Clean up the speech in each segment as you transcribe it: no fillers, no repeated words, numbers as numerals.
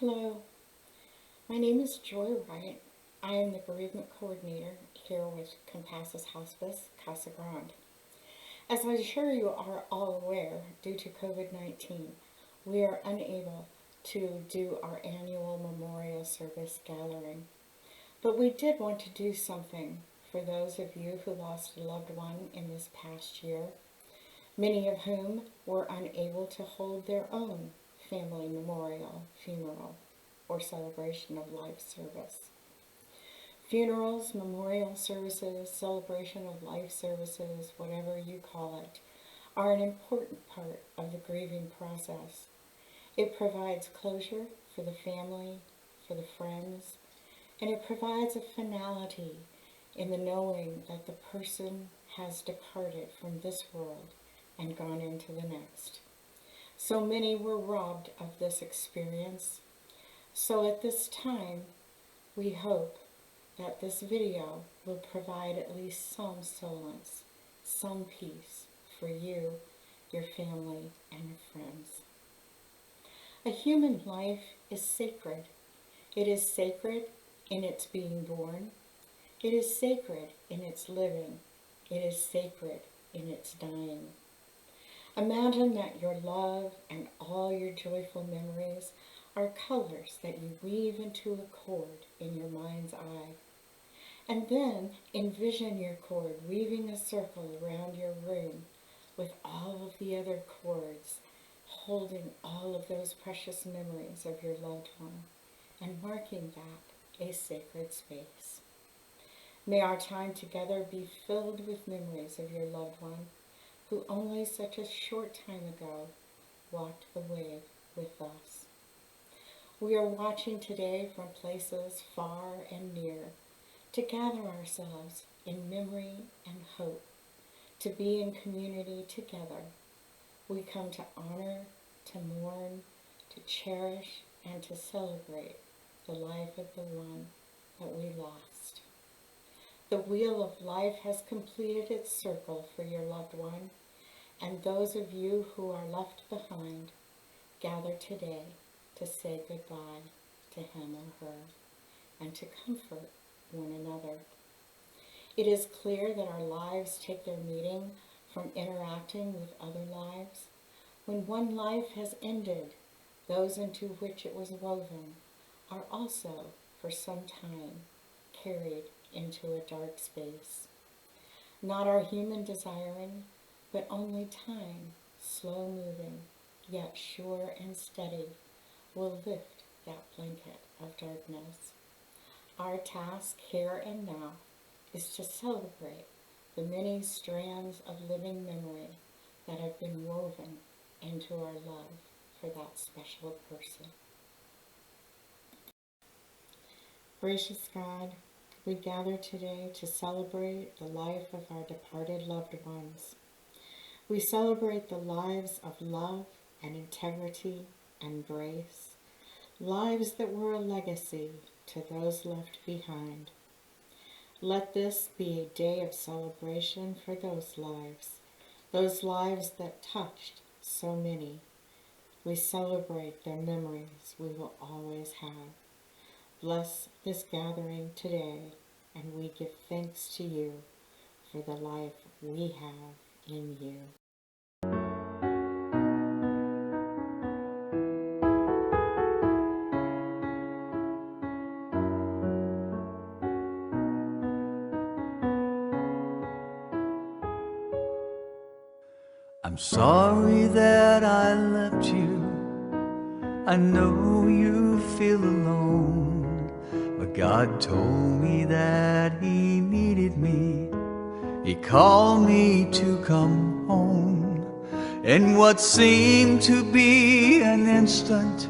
Hello, my name is Joy Wright. I am the bereavement coordinator here with Compassus Hospice, Casa Grande. As I'm sure you are all aware, due to COVID-19, we are unable to do our annual memorial service gathering. But we did want to do something for those of you who lost a loved one in this past year, many of whom were unable to hold their own family memorial, funeral, or celebration of life service. Funerals, memorial services, celebration of life services, whatever you call it, are an important part of the grieving process. It provides closure for the family, for the friends, and it provides a finality in the knowing that the person has departed from this world and gone into the next. So many were robbed of this experience. So at this time, we hope that this video will provide at least some solace, some peace for you, your family, and your friends. A human life is sacred. It is sacred in its being born. It is sacred in its living. It is sacred in its dying. Imagine that your love and all your joyful memories are colors that you weave into a cord in your mind's eye. And then envision your cord weaving a circle around your room with all of the other cords holding all of those precious memories of your loved one and marking that a sacred space. May our time together be filled with memories of your loved one who only such a short time ago walked the way with us. We are watching today from places far and near to gather ourselves in memory and hope, to be in community together. We come to honor, to mourn, to cherish, and to celebrate the life of the one that we lost. The wheel of life has completed its circle for your loved one, and those of you who are left behind gather today to say goodbye to him or her and to comfort one another. It is clear that our lives take their meaning from interacting with other lives. When one life has ended, those into which it was woven are also, for some time, carried into a dark space. Not our human desiring, but only time, slow moving, yet sure and steady, will lift that blanket of darkness. Our task here and now is to celebrate the many strands of living memory that have been woven into our love for that special person. Gracious God, we gather today to celebrate the life of our departed loved ones. We celebrate the lives of love and integrity and grace, lives that were a legacy to those left behind. Let this be a day of celebration for those lives that touched so many. We celebrate their memories we will always have. Bless this gathering today, and we give thanks to you for the life we have in you. I'm sorry that I left you. I know you feel alone, but God told me that He needed me. He called me to come home. In what seemed to be an instant,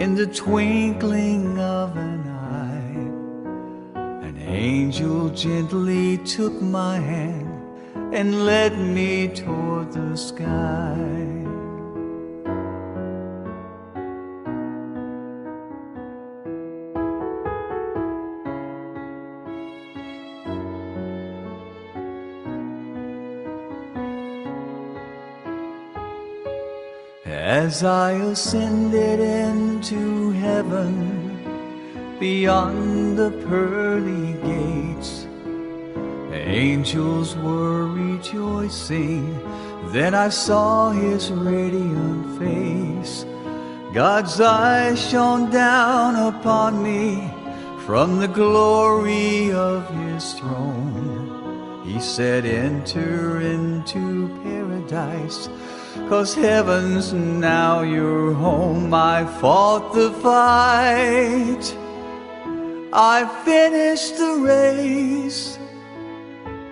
in the twinkling of an eye, an angel gently took my hand and led me toward the sky. As I ascended into heaven, beyond the pearly gates, angels were rejoicing. Then I saw his radiant face. God's eyes shone down upon me from the glory of his throne. He said, enter into paradise, 'cause heaven's now your home. I fought the fight, I finished the race.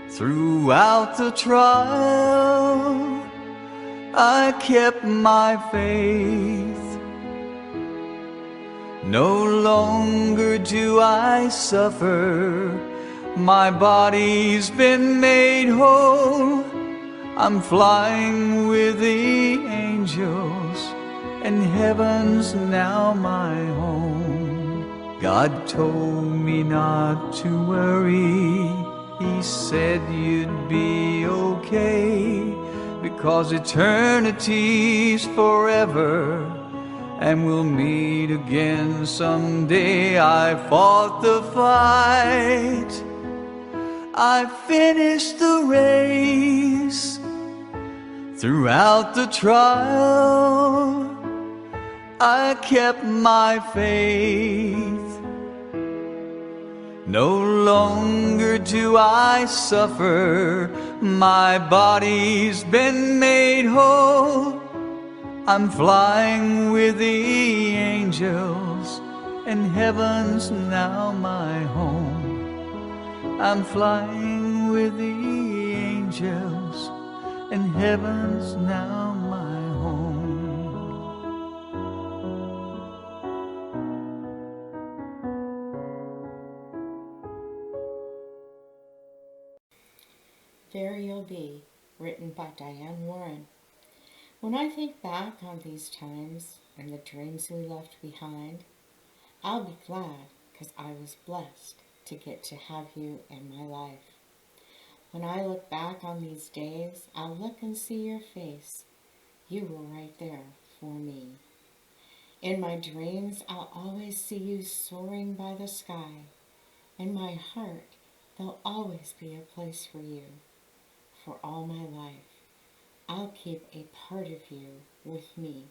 Throughout the trial, I kept my faith. No longer do I suffer, my body's been made whole. I'm flying with the angels, and heaven's now my home. God told me not to worry, he said you'd be okay, because eternity's forever, and we'll meet again someday. I fought the fight, I finished the race. Throughout the trial, I kept my faith. No longer do I suffer, my body's been made whole. I'm flying with the angels, and heaven's now my home. I'm flying with the angels, and heaven's now my home. There You'll Be, written by Diane Warren. When I think back on these times and the dreams we left behind, I'll be glad, 'cause I was blessed to get to have you in my life. When I look back on these days, I'll look and see your face. You were right there for me. In my dreams, I'll always see you soaring by the sky. In my heart, there'll always be a place for you. For all my life, I'll keep a part of you with me.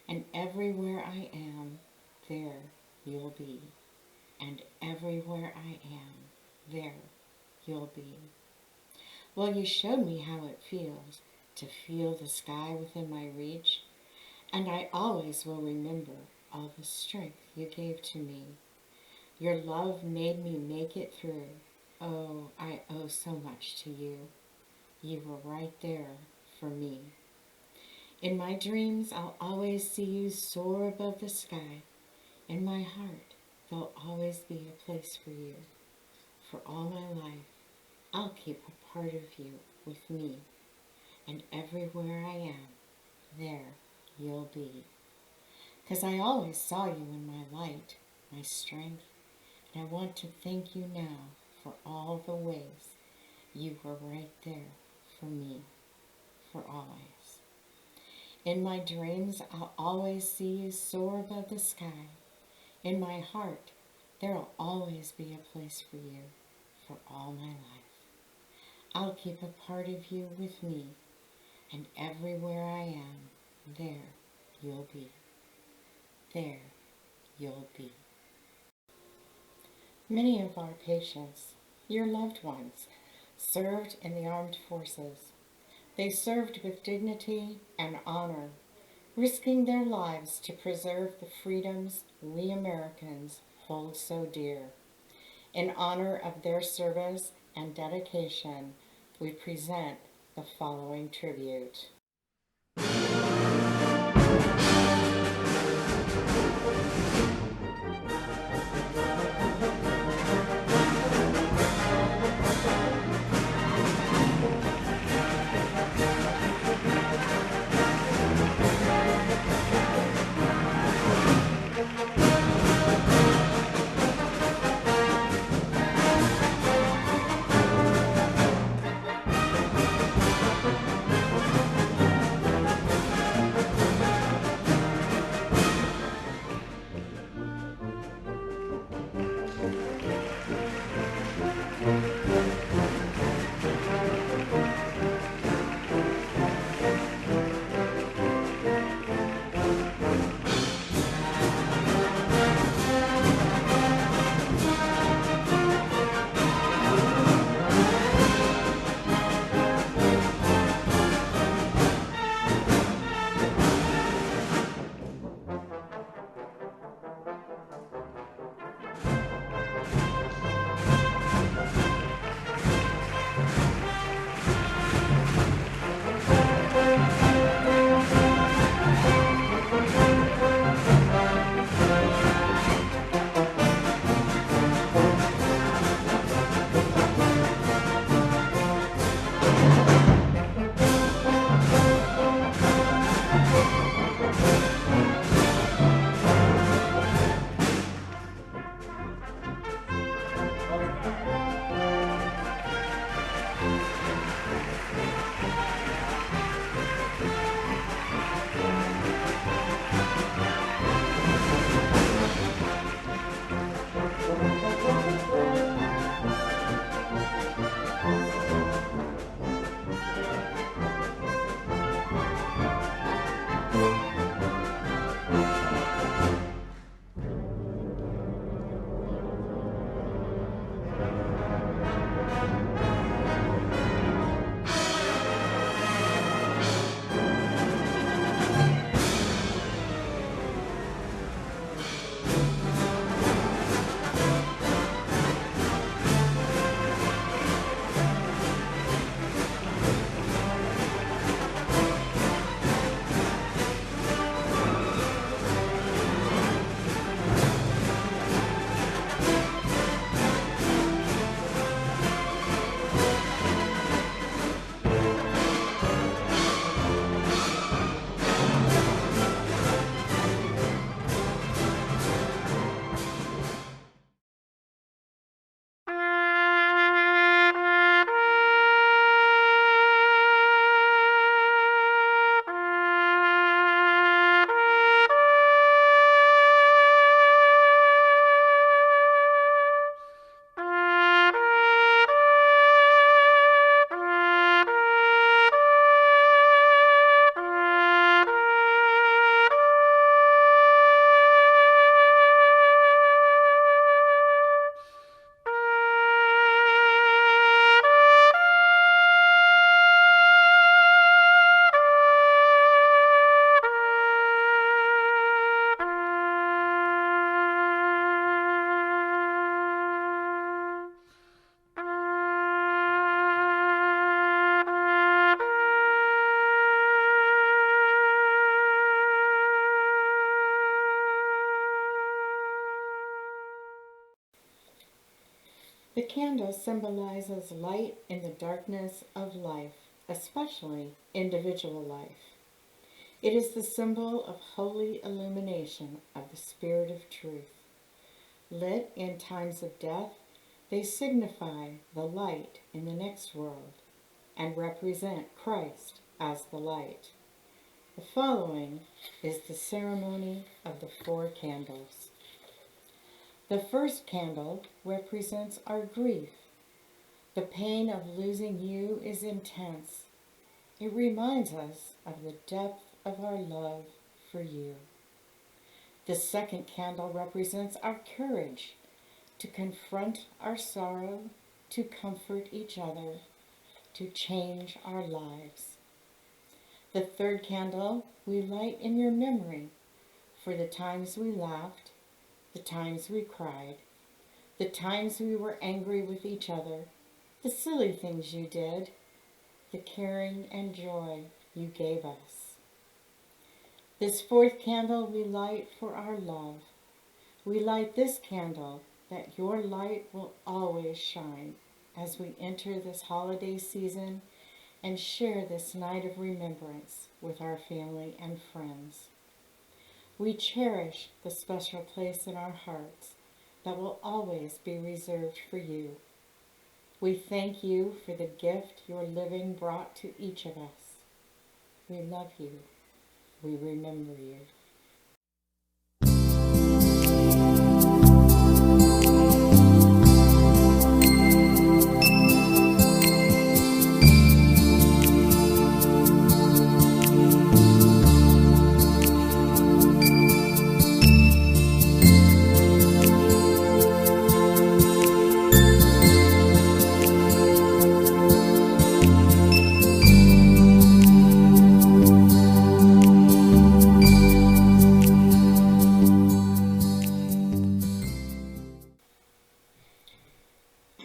And everywhere I am, there you'll be. And everywhere I am, there you'll be. Well, you showed me how it feels to feel the sky within my reach, and I always will remember all the strength you gave to me. Your love made me make it through. Oh, I owe so much to you. You were right there for me. In my dreams, I'll always see you soar above the sky. In my heart, there'll always be a place for you. For all my life, I'll keep a part of you with me. And everywhere I am, there you'll be. 'Cause I always saw you in my light, my strength, and I want to thank you now for all the ways you were right there for me, for always. In my dreams, I'll always see you soar above the sky. In my heart, there'll always be a place for you for all my life. I'll keep a part of you with me, and everywhere I am, there you'll be. There you'll be. Many of our patients, your loved ones, served in the armed forces. They served with dignity and honor, risking their lives to preserve the freedoms we Americans hold so dear. In honor of their service and dedication, we present the following tribute. The candle symbolizes light in the darkness of life, especially individual life. It is the symbol of holy illumination of the Spirit of truth. Lit in times of death, they signify the light in the next world and represent Christ as the light. The following is the ceremony of the 4 candles. The first candle represents our grief. The pain of losing you is intense. It reminds us of the depth of our love for you. The second candle represents our courage to confront our sorrow, to comfort each other, to change our lives. The third candle we light in your memory for the times we laughed, the times we cried, the times we were angry with each other, the silly things you did, the caring and joy you gave us. This fourth candle we light for our love. We light this candle that your light will always shine as we enter this holiday season and share this night of remembrance with our family and friends. We cherish the special place in our hearts that will always be reserved for you. We thank you for the gift your living brought to each of us. We love you. We remember you.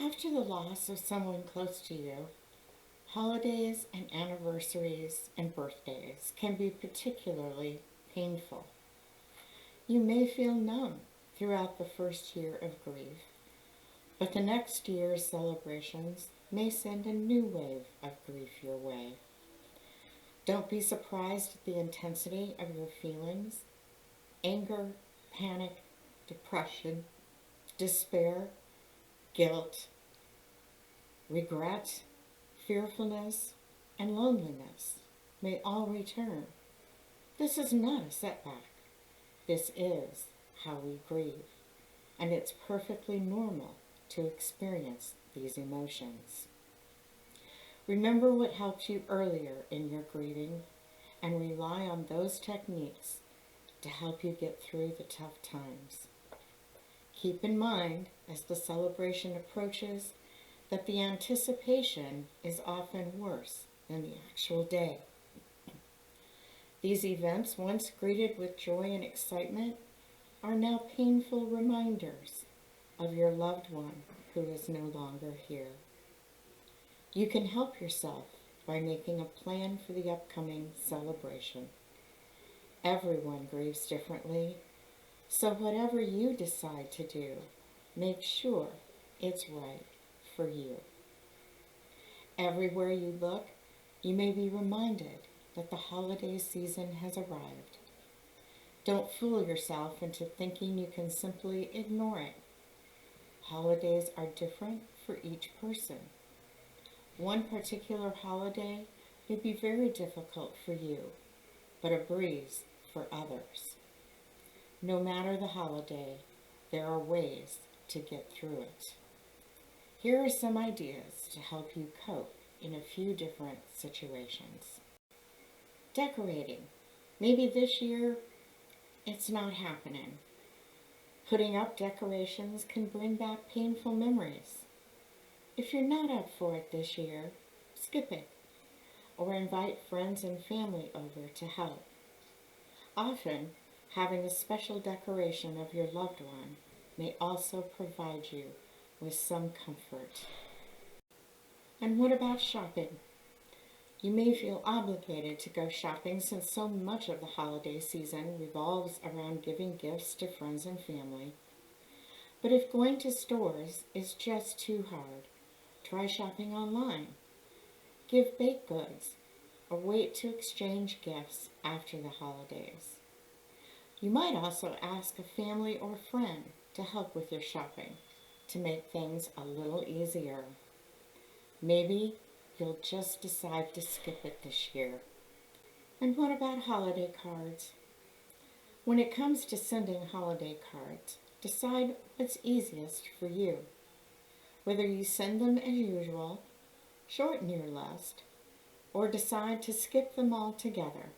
After the loss of someone close to you, holidays and anniversaries and birthdays can be particularly painful. You may feel numb throughout the first year of grief, but the next year's celebrations may send a new wave of grief your way. Don't be surprised at the intensity of your feelings. Anger, panic, depression, despair, guilt, regret, fearfulness, and loneliness may all return. This is not a setback. This is how we grieve, and it's perfectly normal to experience these emotions. Remember what helped you earlier in your grieving and rely on those techniques to help you get through the tough times. Keep in mind, as the celebration approaches, that the anticipation is often worse than the actual day. These events, once greeted with joy and excitement, are now painful reminders of your loved one who is no longer here. You can help yourself by making a plan for the upcoming celebration. Everyone grieves differently, so whatever you decide to do, make sure it's right for you. Everywhere you look, you may be reminded that the holiday season has arrived. Don't fool yourself into thinking you can simply ignore it. Holidays are different for each person. One particular holiday may be very difficult for you, but a breeze for others. No matter the holiday, there are ways to get through it. Here are some ideas to help you cope in a few different situations. Decorating. Maybe this year it's not happening. Putting up decorations can bring back painful memories. If you're not up for it this year, skip it, or invite friends and family over to help. Often, having a special decoration of your loved one may also provide you with some comfort. And what about shopping? You may feel obligated to go shopping since so much of the holiday season revolves around giving gifts to friends and family. But if going to stores is just too hard, try shopping online. Give baked goods or wait to exchange gifts after the holidays. You might also ask a family or friend to help with your shopping to make things a little easier. Maybe you'll just decide to skip it this year. And what about holiday cards? When it comes to sending holiday cards, decide what's easiest for you. Whether you send them as usual, shorten your list, or decide to skip them all together.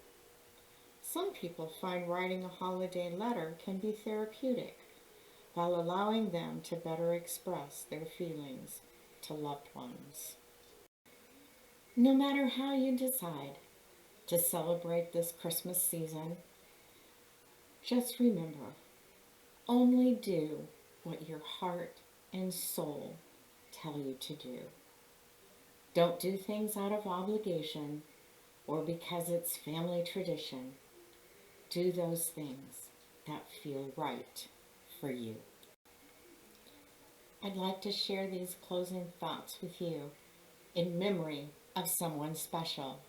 Some people find writing a holiday letter can be therapeutic, while allowing them to better express their feelings to loved ones. No matter how you decide to celebrate this Christmas season, just remember, only do what your heart and soul tell you to do. Don't do things out of obligation or because it's family tradition. Do those things that feel right for you. I'd like to share these closing thoughts with you in memory of someone special.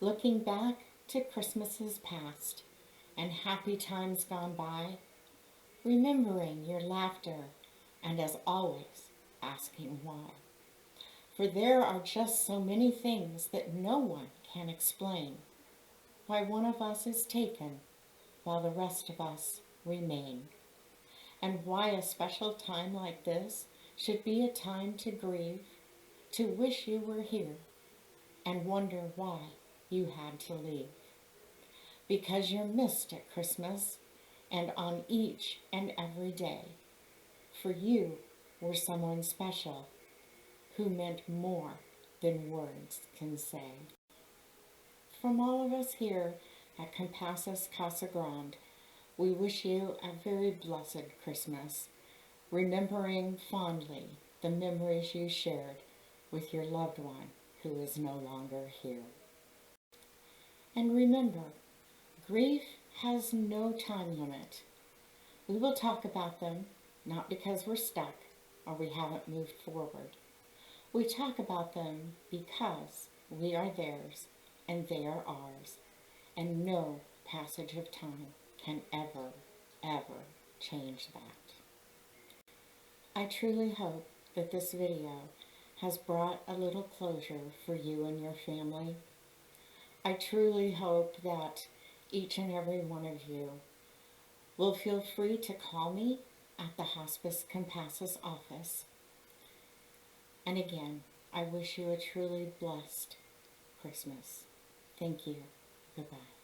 Looking back to Christmases past and happy times gone by, remembering your laughter and as always asking why. For there are just so many things that no one can explain. Why one of us is taken while the rest of us remain. And why a special time like this should be a time to grieve, to wish you were here, and wonder why you had to leave. Because you're missed at Christmas and on each and every day. For you were someone special who meant more than words can say. From all of us here at Compassus, Casa Grande, we wish you a very blessed Christmas, remembering fondly the memories you shared with your loved one who is no longer here. And remember, grief has no time limit. We will talk about them, not because we're stuck or we haven't moved forward. We talk about them because we are theirs and they are ours, and no passage of time can ever, ever change that. I truly hope that this video has brought a little closure for you and your family. I truly hope that each and every one of you will feel free to call me at the Hospice Compassus office. And again, I wish you a truly blessed Christmas. Thank you. Goodbye.